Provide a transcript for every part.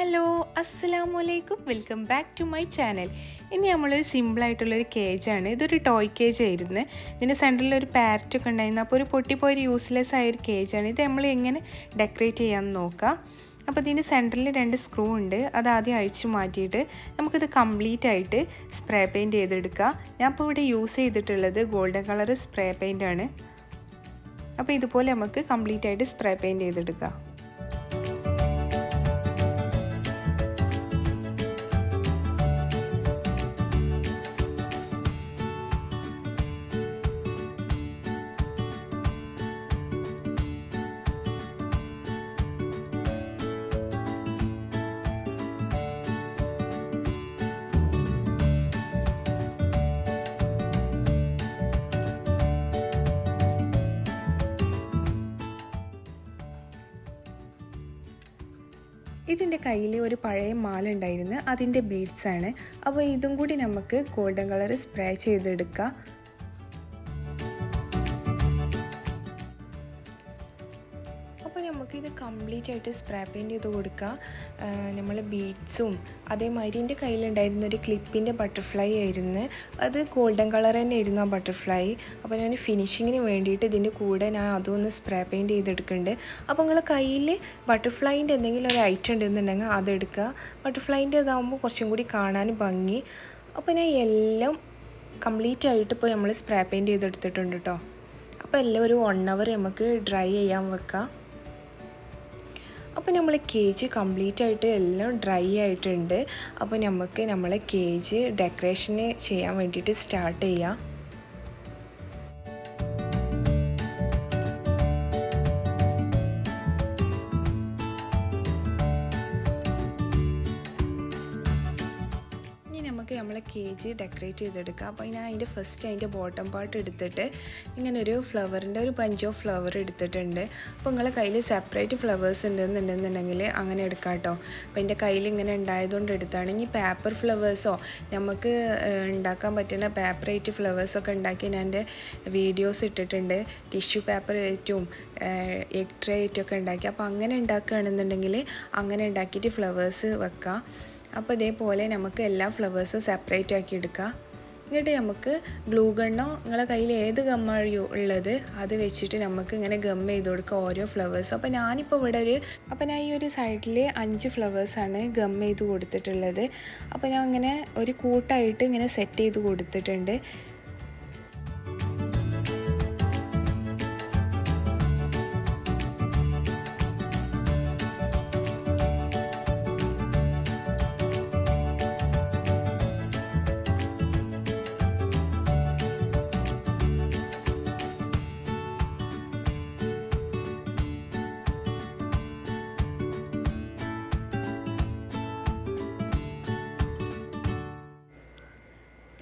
Hello അസ്സലാമലൈക്കും welcome back to my channel. ഇനി നമ്മളൊരു സിമ്പിളായിട്ടുള്ളൊരു കേജാണ്. ഇതൊരു ടോയ് കേജ് ആയിരുന്നു. ഇതിൻ്റെ സെൻറ്ററിലൊരു പാരറ്റൊക്കെ ഉണ്ടായിരുന്നു. അപ്പോൾ ഒരു പൊട്ടിപ്പോയൊരു യൂസ്ലെസ് ആയൊരു കേജാണ്. ഇത് നമ്മൾ എങ്ങനെ ഡെക്കറേറ്റ് ചെയ്യാമെന്ന് നോക്കാം. അപ്പോൾ ഇതിൻ്റെ സെൻറ്ററിൽ 2 സ്ക്രൂ ഉണ്ട്. അത് ആദ്യം അഴിച്ചു മാറ്റിയിട്ട് നമുക്കിത് കംപ്ലീറ്റ് ആയിട്ട് സ്പ്രേ പെയിൻറ്റ് ചെയ്തെടുക്കാം. ഞാൻ ഇപ്പോൾ ഇവിടെ യൂസ് ചെയ്തിട്ടുള്ളത് ഗോൾഡൻ കളർ സ്പ്രേ പെയിൻ്റാണ്. അപ്പോൾ ഇതുപോലെ നമുക്ക് കംപ്ലീറ്റ് ആയിട്ട് സ്പ്രേ പെയിൻറ്റ് ചെയ്തെടുക്കാം. ഇതിൻ്റെ കയ്യിൽ ഒരു പഴയ മാല ഉണ്ടായിരുന്നു, അതിൻ്റെ ബീഡ്സാണ്. അപ്പോൾ ഇതും കൂടി നമുക്ക് ഗോൾഡൻ കളർ സ്പ്രേ ചെയ്തെടുക്കാം. അപ്പോൾ നമുക്കിത് കംപ്ലീറ്റ് ആയിട്ട് സ്പ്രേ പെയിൻറ്റ് ചെയ്ത് കൊടുക്കുക. നമ്മൾ ബീഡ്സും അതേമാതിരി എൻ്റെ കയ്യിലുണ്ടായിരുന്ന ഒരു ക്ലിപ്പിൻ്റെ ബട്ടർഫ്ലൈ ആയിരുന്നു. അത് ഗോൾഡൻ കളർ തന്നെ ആയിരുന്നു ആ ബട്ടർഫ്ലൈ. അപ്പോൾ ഞാൻ ഫിനിഷിങ്ങിന് വേണ്ടിയിട്ട് ഇതിൻ്റെ കൂടെ ഞാൻ അതൊന്ന് സ്പ്രേ പെയിൻറ്റ് ചെയ്തെടുക്കുന്നുണ്ട്. അപ്പോൾ നിങ്ങളുടെ കയ്യിൽ ബട്ടർഫ്ലൈൻ്റെ എന്തെങ്കിലും ഒരു ഐറ്റം ഉണ്ടെന്നുണ്ടെങ്കിൽ അതെടുക്കുക. ബട്ടർഫ്ലൈൻ്റെ ഇതാകുമ്പോൾ കുറച്ചും കൂടി കാണാൻ ഭംഗി. അപ്പോൾ ഞാൻ എല്ലാം കംപ്ലീറ്റ് ആയിട്ട് ഇപ്പോൾ നമ്മൾ സ്പ്രേ പെയിൻറ്റ് ചെയ്തെടുത്തിട്ടുണ്ട് കേട്ടോ. അപ്പോൾ എല്ലാം ഒരു 1 hour നമുക്ക് ഡ്രൈ ചെയ്യാൻ വെക്കാം. അപ്പോൾ നമ്മൾ കേജ് കംപ്ലീറ്റ് ആയിട്ട് എല്ലാം ഡ്രൈ ആയിട്ടുണ്ട്. അപ്പോൾ നമുക്ക് നമ്മളെ കേജ് ഡെക്കറേഷന് ചെയ്യാൻ വേണ്ടിയിട്ട് സ്റ്റാർട്ട് ചെയ്യാം. നമ്മളെ കേജ് ഡെക്കറേറ്റ് ചെയ്തെടുക്കുക. അപ്പോൾ ഞാൻ അതിൻ്റെ ഫസ്റ്റ് അതിൻ്റെ ബോട്ടം പാർട്ട് എടുത്തിട്ട് ഇങ്ങനെ ഒരു ഫ്ലവറിൻ്റെ ഒരു ബഞ്ച് ഓഫ് ഫ്ലവർ എടുത്തിട്ടുണ്ട്. അപ്പോൾ നിങ്ങളെ കയ്യിൽ സെപ്പറേറ്റ് ഫ്ലവേഴ്സ് ഉണ്ടെന്നുണ്ടെന്നുണ്ടെങ്കിൽ അങ്ങനെ എടുക്കാം കേട്ടോ. അപ്പോൾ എൻ്റെ കയ്യിൽ ഇങ്ങനെ ഉണ്ടായതുകൊണ്ട് എടുത്താണ്. ഇനി പേപ്പർ ഫ്ലവേഴ്സോ നമുക്ക് ഉണ്ടാക്കാൻ പറ്റുന്ന പേപ്പറായിട്ട് ഫ്ലവേഴ്സൊക്കെ ഉണ്ടാക്കി ഞാൻ എൻ്റെ വീഡിയോസ് ഇട്ടിട്ടുണ്ട്. ടിഷ്യൂ പേപ്പർ ആയിട്ടും എഗ് ട്രേ ആയിട്ടൊക്കെ ഉണ്ടാക്കി. അപ്പോൾ അങ്ങനെ ഉണ്ടാക്കുകയാണെന്നുണ്ടെങ്കിൽ അങ്ങനെ ഉണ്ടാക്കിയിട്ട് ഫ്ലവേഴ്സ് വെക്കാം. അപ്പോൾ ഇതേപോലെ നമുക്ക് എല്ലാ ഫ്ലവേഴ്സും സെപ്പറേറ്റ് ആക്കി എടുക്കാം. എന്നിട്ട് നമുക്ക് ഗ്ലൂ ഗണ്ണോ നിങ്ങളെ കയ്യിൽ ഏത് ഗമ്മായോ ഉള്ളത് അത് വെച്ചിട്ട് നമുക്ക് ഇങ്ങനെ ഗം ചെയ്ത് കൊടുക്കുക ഓരോ ഫ്ലവേഴ്സും. അപ്പോൾ ഞാനിപ്പോൾ ഇവിടെ ഞാൻ ഈ ഒരു സൈഡിൽ 5 ഫ്ലവേഴ്സാണ് ഗം ചെയ്ത് കൊടുത്തിട്ടുള്ളത്. അപ്പോൾ ഞാൻ ഇങ്ങനെ ഒരു കൂട്ടായിട്ട് ഇങ്ങനെ സെറ്റ് ചെയ്ത് കൊടുത്തിട്ടുണ്ട്.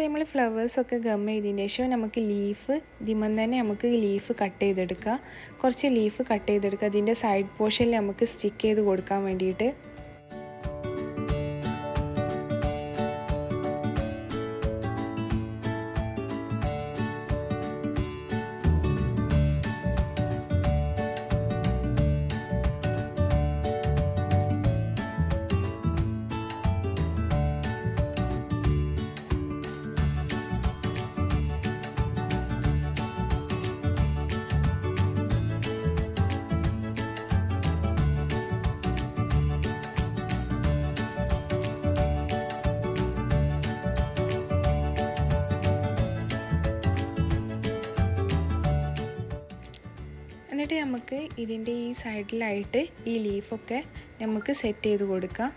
അപ്പോൾ നമ്മൾ ഫ്ലവേഴ്സൊക്കെ ഗം ചെയ്തതിന് ശേഷം നമുക്ക് ലീഫ് ഇതിമെന്ന് തന്നെ നമുക്ക് ലീഫ് കട്ട് ചെയ്തെടുക്കാം. കുറച്ച് ലീഫ് കട്ട് ചെയ്തെടുക്കുക. അതിൻ്റെ സൈഡ് പോർഷനിൽ നമുക്ക് സ്റ്റിക്ക് ചെയ്ത് കൊടുക്കാൻ വേണ്ടിയിട്ട്. എന്നിട്ട് നമുക്ക് ഇതിൻ്റെ ഈ സൈഡിലായിട്ട് ഈ ലീഫൊക്കെ നമുക്ക് സെറ്റ് ചെയ്ത് കൊടുക്കാം.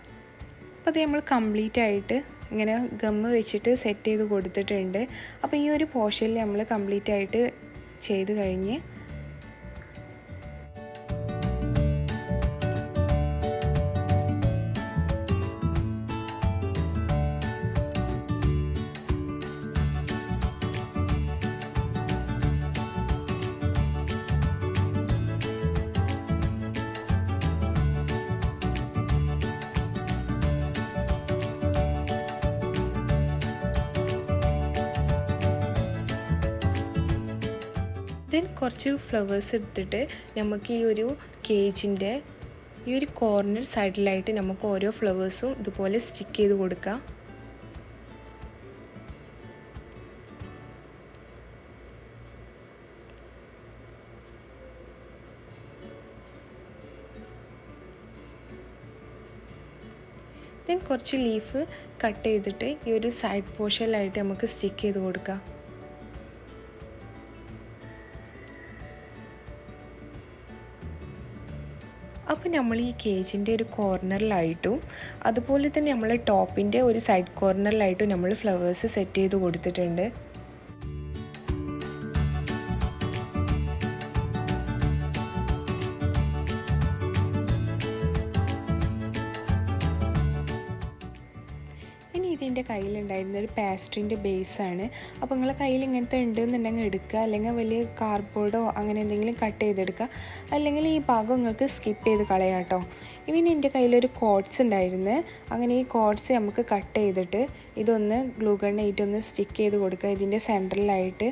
അപ്പോൾ അത് നമ്മൾ കംപ്ലീറ്റ് ആയിട്ട് ഇങ്ങനെ ഗമ്മ് വെച്ചിട്ട് സെറ്റ് ചെയ്ത് കൊടുത്തിട്ടുണ്ട്. അപ്പോൾ ഈ ഒരു പോർഷനിൽ നമ്മൾ കംപ്ലീറ്റ് ആയിട്ട് ചെയ്ത് കഴിഞ്ഞ് ദെൻ കുറച്ച് ഫ്ലവേഴ്സ് എടുത്തിട്ട് നമുക്ക് ഈ ഒരു കേജിൻ്റെ ഈ ഒരു കോർണർ സൈഡിലായിട്ട് നമുക്ക് ഓരോ ഫ്ലവേഴ്സും ഇതുപോലെ സ്റ്റിക്ക് ചെയ്ത് കൊടുക്കാം. ദെൻ കുറച്ച് ലീഫ് കട്ട് ചെയ്തിട്ട് ഈ ഒരു സൈഡ് പോർഷനിലായിട്ട് നമുക്ക് സ്റ്റിക്ക് ചെയ്ത് കൊടുക്കാം. അപ്പോൾ നമ്മൾ ഈ കേജിൻ്റെ ഒരു കോർണറിലായിട്ടും അതുപോലെ തന്നെ നമ്മൾ ടോപ്പിൻ്റെ ഒരു സൈഡ് കോർണറിലായിട്ടും നമ്മൾ ഫ്ലവേഴ്സ് സെറ്റ് ചെയ്ത് കൊടുത്തിട്ടുണ്ട്. ഇനി ഇതിൻ്റെ കയ്യിലുണ്ടായിരുന്ന ഒരു പാസ്ട്രിൻ്റെ ബേസാണ്. അപ്പോൾ നിങ്ങളെ കയ്യിൽ ഇങ്ങനത്തെ ഉണ്ടെന്നുണ്ടെങ്കിൽ എടുക്കുക, അല്ലെങ്കിൽ വലിയ കാർഡ്ബോർഡോ അങ്ങനെ എന്തെങ്കിലും കട്ട് ചെയ്തെടുക്കുക, അല്ലെങ്കിൽ ഈ ഭാഗം നിങ്ങൾക്ക് സ്കിപ്പ് ചെയ്ത് കളയാം കേട്ടോ. ഇനി എൻ്റെ കയ്യിലൊരു കോഡ്സ് ഉണ്ടായിരുന്നു. അങ്ങനെ ഈ കോഡ്സ് നമുക്ക് കട്ട് ചെയ്തിട്ട് ഇതൊന്ന് ഗ്ലൂ ഗണ്ണായിട്ടൊന്ന് സ്റ്റിക്ക് ചെയ്ത് കൊടുക്കുക ഇതിൻ്റെ സെൻറ്ററിലായിട്ട്.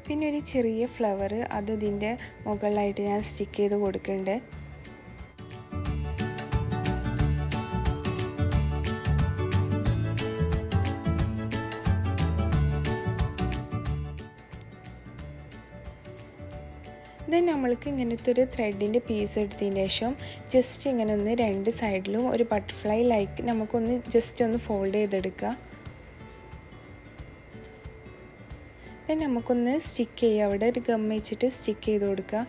പിന്നെ ഒരു ചെറിയ ഫ്ലവർ അത് ഇതിൻ്റെ മുകളിലായിട്ട് ഞാൻ സ്റ്റിക്ക് ചെയ്ത് കൊടുക്കുന്നുണ്ട്. ദെൻ നമ്മൾക്ക് ഇങ്ങനത്തെ ഒരു ത്രെഡിൻ്റെ പീസ് എടുത്തതിന് ശേഷം ജസ്റ്റ് ഇങ്ങനെ ഒന്ന് രണ്ട് സൈഡിലും ഒരു ബട്ടർഫ്ലൈ ലൈക്ക് നമുക്കൊന്ന് ജസ്റ്റ് ഒന്ന് ഫോൾഡ് ചെയ്തെടുക്കുക. ദെൻ നമുക്കൊന്ന് സ്റ്റിക്ക് ചെയ്യുക, അവിടെ ഒരു ഗം വെച്ചിട്ട് സ്റ്റിക്ക് ചെയ്ത് കൊടുക്കുക.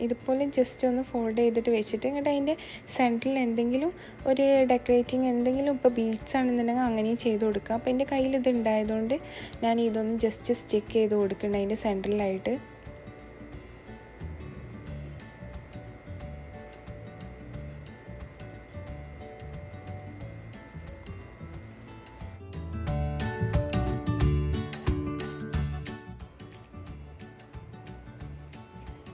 ഇതുപോലെ ജസ്റ്റ് ഒന്ന് ഫോൾഡ് ചെയ്തിട്ട് വെച്ചിട്ട് ഇങ്ങോട്ട് അതിൻ്റെ സെൻറ്ററിൽ എന്തെങ്കിലും ഒരു ഡെക്കറേറ്റിങ് എന്തെങ്കിലും ഇപ്പോൾ ബീഡ്സ് ആണെന്നുണ്ടെങ്കിൽ അങ്ങനെയും ചെയ്ത് കൊടുക്കുക. അപ്പോൾ എൻ്റെ കയ്യിൽ ഇത് ഉണ്ടായതുകൊണ്ട് ഞാൻ ഇതൊന്ന് ജസ്റ്റ് സ്റ്റിക്ക് ചെയ്ത് കൊടുക്കുന്നുണ്ട് അതിൻ്റെ സെൻറ്ററിലായിട്ട്.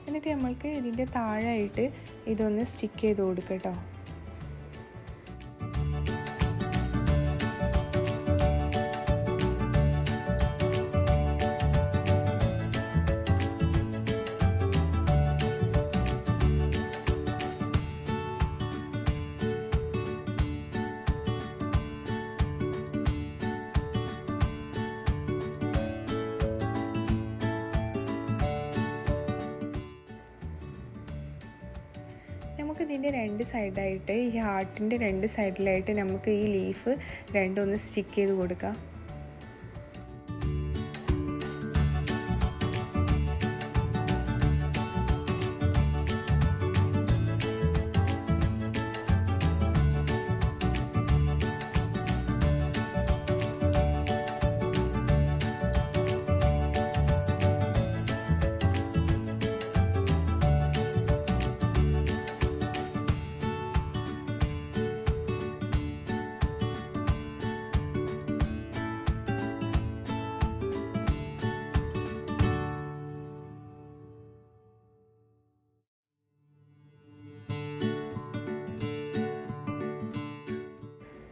എന്നിട്ട് നമ്മൾക്ക് ഇതിൻ്റെ താഴെയായിട്ട് ഇതൊന്ന് സ്റ്റിക്ക് ചെയ്ത് കൊടുക്കാം കേട്ടോ. നമുക്കിതിൻ്റെ രണ്ട് സൈഡായിട്ട് ഈ ഹാർട്ടിൻ്റെ രണ്ട് സൈഡിലായിട്ട് നമുക്ക് ഈ ലീഫ് രണ്ടൊന്ന് സ്റ്റിക്ക് ചെയ്ത് കൊടുക്കാം.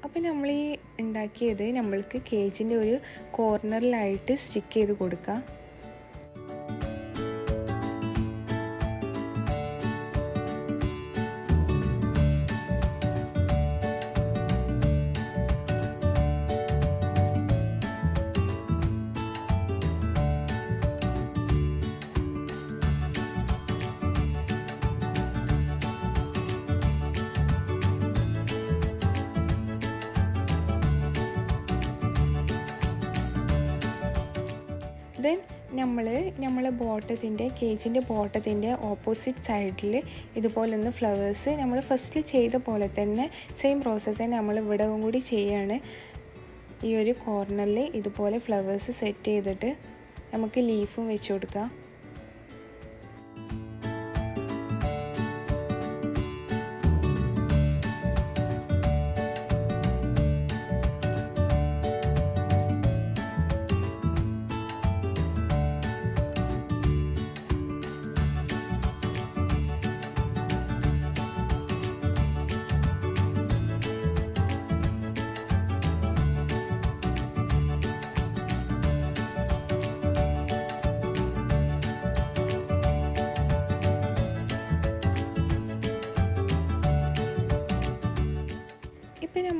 അപ്പോൾ നമ്മൾ ഈ ഉണ്ടാക്കിയത് നമ്മൾക്ക് കേജിൻ്റെ ഒരു കോർണറിലായിട്ട് സ്റ്റിക്ക് ചെയ്ത് കൊടുക്കാം. ദെൻ നമ്മളെ ബോട്ടത്തിൻ്റെ കേജിൻ്റെ ബോട്ടത്തിൻ്റെ ഓപ്പോസിറ്റ് സൈഡിൽ ഇതുപോലൊന്ന് ഫ്ലവേഴ്സ് നമ്മൾ ഫസ്റ്റിൽ ചെയ്ത പോലെ തന്നെ സെയിം പ്രോസസ്സ് തന്നെ നമ്മൾ ഇവിടെ കൂടി ചെയ്യാണ്. ഈ ഒരു കോർണറിൽ ഇതുപോലെ ഫ്ലവേഴ്സ് സെറ്റ് ചെയ്തിട്ട് നമുക്ക് ലീഫും വെച്ച് കൊടുക്കാം.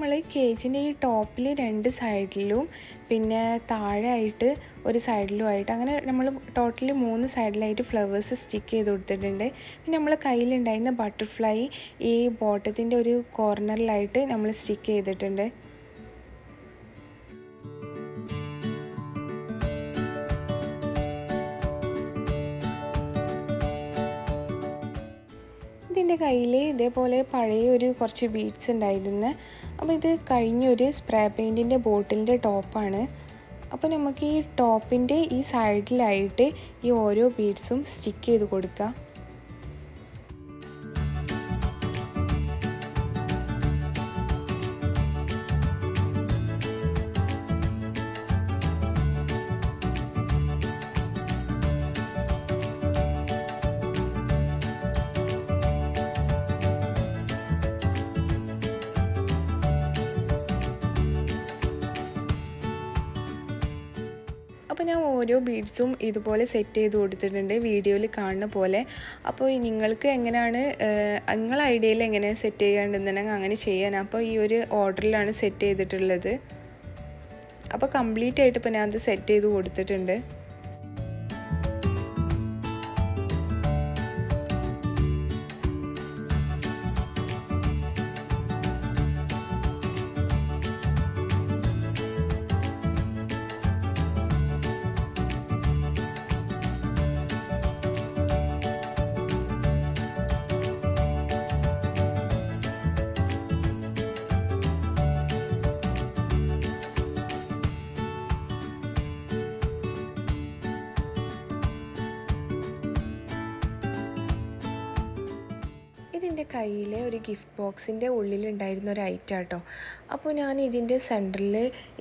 നമ്മൾ കേജിൻ്റെ ഈ ടോപ്പിൽ 2 സൈഡിലും പിന്നെ താഴെ ആയിട്ട് ഒരു സൈഡിലുമായിട്ട് അങ്ങനെ നമ്മൾ ടോട്ടലി 3 സൈഡിലായിട്ട് ഫ്ലവേഴ്സ് സ്റ്റിക്ക് ചെയ്ത് കൊടുത്തിട്ടുണ്ട്. പിന്നെ നമ്മൾ കയ്യിലുണ്ടായിരുന്ന ബട്ടർഫ്ലൈ ഈ ബോട്ടത്തിൻ്റെ ഒരു കോർണറിലായിട്ട് നമ്മൾ സ്റ്റിക്ക് ചെയ്തിട്ടുണ്ട്. ഇതിൻ്റെ കയ്യിൽ ഇതേപോലെ പഴയ ഒരു കുറച്ച് ബീഡ്സ് ഉണ്ടായിരുന്നു. അപ്പോൾ ഇത് കഴിഞ്ഞൊരു സ്പ്രേ പെയിൻറ്റിൻ്റെ ബോട്ടിലിൻ്റെ ടോപ്പാണ്. അപ്പോൾ നമുക്ക് ഈ ടോപ്പിൻ്റെ ഈ സൈഡിലായിട്ട് ഈ ഓരോ ബീഡ്സും സ്റ്റിക്ക് ചെയ്ത് കൊടുക്കാം. അപ്പോൾ ഞാൻ ഓരോ ബീഡ്സും ഇതുപോലെ സെറ്റ് ചെയ്ത് കൊടുത്തിട്ടുണ്ട് വീഡിയോയിൽ കാണുന്ന പോലെ. അപ്പോൾ നിങ്ങൾക്ക് എങ്ങനെയാണ് നിങ്ങളുടെ ഐഡിയയിൽ എങ്ങനെ സെറ്റ് ചെയ്യാണ്ടെന്നുണ്ടെങ്കിൽ അങ്ങനെ ചെയ്യാൻ. അപ്പോൾ ഈ ഒരു ഓർഡറിലാണ് സെറ്റ് ചെയ്തിട്ടുള്ളത്. അപ്പോൾ കംപ്ലീറ്റ് ആയിട്ട് ഇപ്പോൾ ഞാൻ അത് സെറ്റ് ചെയ്ത് കൊടുത്തിട്ടുണ്ട്. ഇതിൻ്റെ കയ്യിൽ ഒരു ഗിഫ്റ്റ് ബോക്സിൻ്റെ ഉള്ളിലുണ്ടായിരുന്ന ഒരു ഐറ്റം കേട്ടോ. അപ്പോൾ ഞാൻ ഇതിൻ്റെ സെൻറ്ററിൽ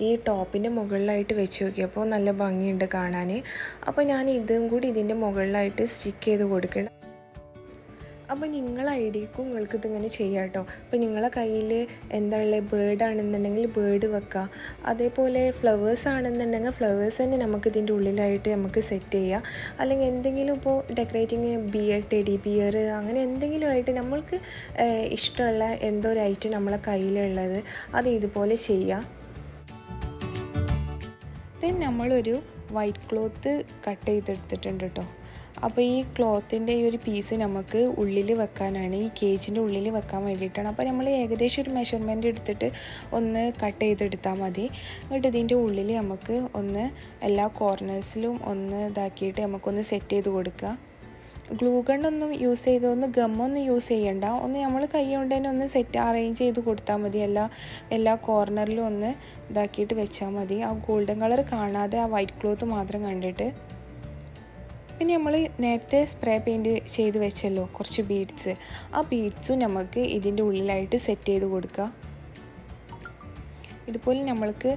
ഈ ടോപ്പിൻ്റെ മുകളിലായിട്ട് വെച്ച് നോക്കിയപ്പോൾ നല്ല ഭംഗിയുണ്ട് കാണാൻ. അപ്പോൾ ഞാൻ ഇതും കൂടി ഇതിൻ്റെ മുകളിലായിട്ട് സ്റ്റിക്ക് ചെയ്ത് കൊടുക്കണം. അപ്പോൾ നിങ്ങളെ ഐഡിയക്കും നിങ്ങൾക്ക് ഇതിങ്ങനെ ചെയ്യാം കേട്ടോ. അപ്പോൾ നിങ്ങളെ കയ്യിൽ എന്താ ഉള്ളത്, ബേർഡ് ആണെന്നുണ്ടെങ്കിൽ ബേർഡ് വെക്കുക. അതേപോലെ ഫ്ലവേഴ്സ് ആണെന്നുണ്ടെങ്കിൽ ഫ്ലവേഴ്സ് തന്നെ നമുക്ക് ഇതിൻ്റെ ഉള്ളിലായിട്ട് നമുക്ക് സെറ്റ് ചെയ്യാം. അല്ലെങ്കിൽ എന്തെങ്കിലും ഇപ്പോൾ ഡെക്കറേറ്റിങ് ടെഡി ബിയർ അങ്ങനെ എന്തെങ്കിലും ആയിട്ട് നമ്മൾക്ക് ഇഷ്ടമുള്ള എന്തോ ഒരു ഐറ്റം നമ്മളെ കയ്യിലുള്ളത് അത് ഇതുപോലെ ചെയ്യാം. ദെൻ നമ്മളൊരു വൈറ്റ് ക്ലോത്ത് കട്ട് ചെയ്തെടുത്തിട്ടുണ്ട് കേട്ടോ. അപ്പോൾ ഈ ക്ലോത്തിൻ്റെ ഈ ഒരു പീസ് നമുക്ക് ഉള്ളിൽ വെക്കാനാണ്, ഈ കേജിൻ്റെ ഉള്ളിൽ വെക്കാൻ വേണ്ടിയിട്ടാണ്. അപ്പോൾ നമ്മൾ ഏകദേശം ഒരു മെഷർമെൻറ്റ് എടുത്തിട്ട് ഒന്ന് കട്ട് ചെയ്തെടുത്താൽ മതി. എന്നിട്ട് ഇതിൻ്റെ ഉള്ളിൽ നമുക്ക് ഒന്ന് എല്ലാ കോർണേഴ്സിലും ഒന്ന് ഇതാക്കിയിട്ട് നമുക്കൊന്ന് സെറ്റ് ചെയ്ത് കൊടുക്കുക. ഗ്ലൂ ഗണ്ണൊന്നും യൂസ് ചെയ്തൊന്ന് ഗമ്മൊന്നും യൂസ് ചെയ്യണ്ട, ഒന്ന് നമ്മൾ കൈ കൊണ്ട് തന്നെ ഒന്ന് അറേഞ്ച് ചെയ്ത് കൊടുത്താൽ മതി. എല്ലാ കോർണറിലും ഒന്ന് ഇതാക്കിയിട്ട് വെച്ചാൽ മതി. ആ ഗോൾഡൻ കളർ കാണാതെ ആ വൈറ്റ് ക്ലോത്ത് മാത്രം കണ്ടിട്ട്. പിന്നെ നമ്മൾ നേരത്തെ സ്പ്രേ പെയിൻറ്റ് ചെയ്ത് വെച്ചല്ലോ കുറച്ച് ബീഡ്സ്, ആ ബീഡ്സും നമുക്ക് ഇതിൻ്റെ ഉള്ളിലായിട്ട് സെറ്റ് ചെയ്ത് കൊടുക്കുക. ഇതുപോലെ നമ്മൾക്ക്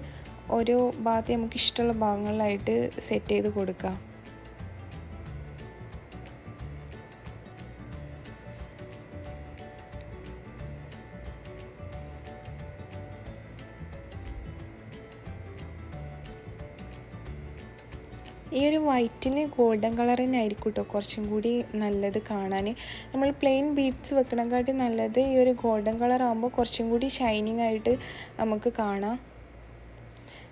ഓരോ ഭാഗത്ത് നമുക്ക് ഇഷ്ടമുള്ള ഭാഗങ്ങളിലായിട്ട് സെറ്റ് ചെയ്ത് കൊടുക്കുക. ഈ ഒരു വൈറ്റിന് ഗോൾഡൻ കളർ തന്നെ ആയിരിക്കും കേട്ടോ കുറച്ചും കൂടി നല്ലത് കാണാൻ. നമ്മൾ പ്ലെയിൻ ബീഡ്സ് വെക്കണേക്കാട്ടി നല്ലത് ഈ ഒരു ഗോൾഡൻ കളർ ആകുമ്പോൾ കുറച്ചും കൂടി ഷൈനിങ് ആയിട്ട് നമുക്ക് കാണാം.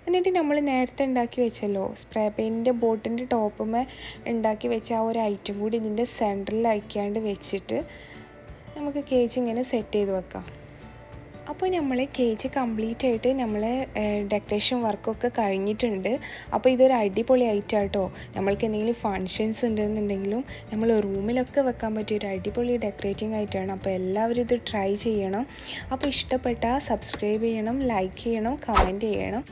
എന്നിട്ട് നമ്മൾ നേരത്തെ ഉണ്ടാക്കി വെച്ചല്ലോ സ്പ്രേ പെയിൻറ്റിൻ്റെ ബോട്ടിൻ്റെ ടോപ്പുമേ ഉണ്ടാക്കി വെച്ച ആ ഒരു ഐറ്റം കൂടി ഇതിൻ്റെ സെൻറ്ററിൽ അയക്കാണ്ട് വെച്ചിട്ട് നമുക്ക് കേജ് ഇങ്ങനെ സെറ്റ് ചെയ്ത് വെക്കാം. അപ്പോൾ നമ്മൾ കേജ് കംപ്ലീറ്റ് ആയിട്ട് നമ്മൾ ഡെക്കറേഷൻ വർക്കൊക്കെ കഴിഞ്ഞിട്ടുണ്ട്. അപ്പോൾ ഇതൊരു അടിപൊളി ഐറ്റം കേട്ടോ. നമ്മൾക്ക് എന്തെങ്കിലും ഫങ്ഷൻസ് ഉണ്ടെന്നുണ്ടെങ്കിലും നമ്മൾ റൂമിലൊക്കെ വെക്കാൻ പറ്റിയ ഒരു അടിപൊളി ഡെക്കറേറ്റിംഗ് ആയിട്ടാണ്. അപ്പോൾ എല്ലാവരും ഇത് ട്രൈ ചെയ്യണം. അപ്പോൾ ഇഷ്ടപ്പെട്ടാൽ സബ്സ്ക്രൈബ് ചെയ്യണം, ലൈക്ക് ചെയ്യണം, കമൻറ്റ് ചെയ്യണം.